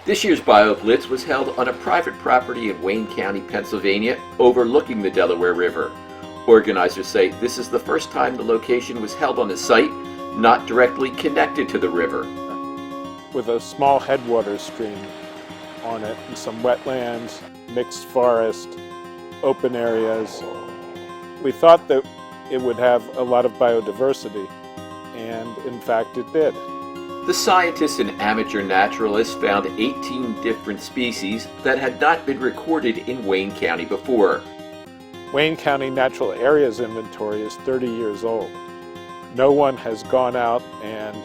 This year's BioBlitz was held on a private property in Wayne County, Pennsylvania, overlooking the Delaware River. Organizers say this is the first time the location was held on a site not directly connected to the river. With a small headwater stream on it, and some wetlands, mixed forest, open areas, we thought that it would have a lot of biodiversity, and in fact it did. The scientists and amateur naturalists found 18 different species that had not been recorded in Wayne County before. Wayne County Natural Areas Inventory is 30 years old. No one has gone out and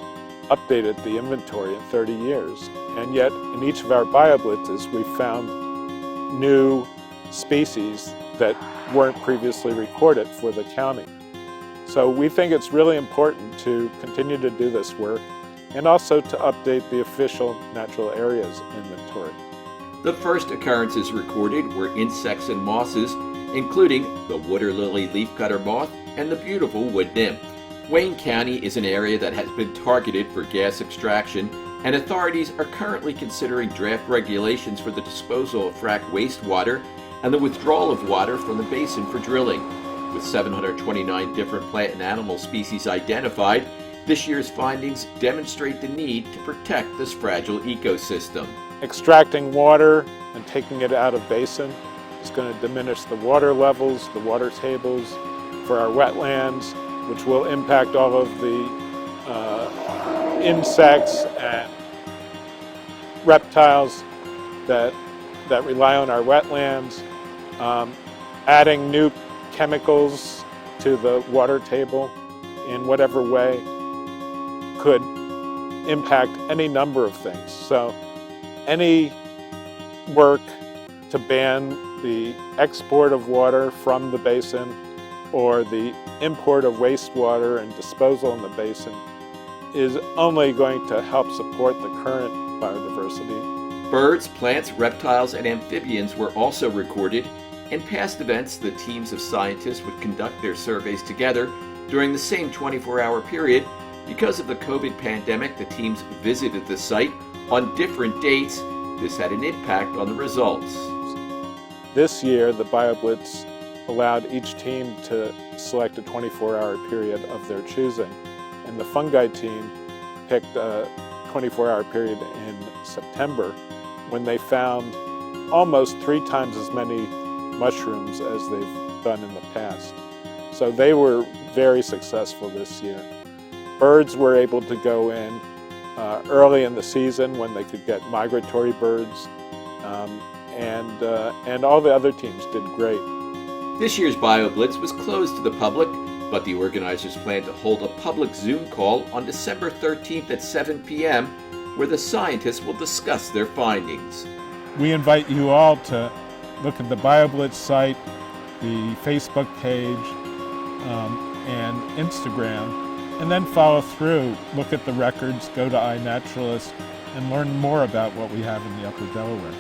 updated the inventory in 30 years, and yet in each of our BioBlitzes we found new species that weren't previously recorded for the county. So we think it's really important to continue to do this work and also to update the official natural areas inventory. The first occurrences recorded were insects and mosses, including the water lily leafcutter moth and the beautiful wood nymph. Wayne County is an area that has been targeted for gas extraction, and authorities are currently considering draft regulations for the disposal of fracked wastewater and the withdrawal of water from the basin for drilling. With 729 different plant and animal species identified, this year's findings demonstrate the need to protect this fragile ecosystem. Extracting water and taking it out of basin is going to diminish the water levels, the water tables for our wetlands, which will impact all of the insects and reptiles that rely on our wetlands. Adding new chemicals to the water table in whatever way could impact any number of things. So any work to ban the export of water from the basin or the import of wastewater and disposal in the basin is only going to help support the current biodiversity. Birds, plants, reptiles, and amphibians were also recorded. In past events, the teams of scientists would conduct their surveys together during the same 24-hour period. Because of the COVID pandemic, the teams visited the site on different dates. This had an impact on the results. This year, the BioBlitz allowed each team to select a 24-hour period of their choosing, and the fungi team picked a 24-hour period in September when they found almost 3 times as many mushrooms as they've done in the past. So they were very successful this year. Birds were able to go in early in the season when they could get migratory birds, and all the other teams did great. This year's BioBlitz was closed to the public, but the organizers plan to hold a public Zoom call on December 13th at 7 p.m. where the scientists will discuss their findings. We invite you all to look at the BioBlitz site, the Facebook page, and Instagram, and then follow through, look at the records, go to iNaturalist, and learn more about what we have in the Upper Delaware.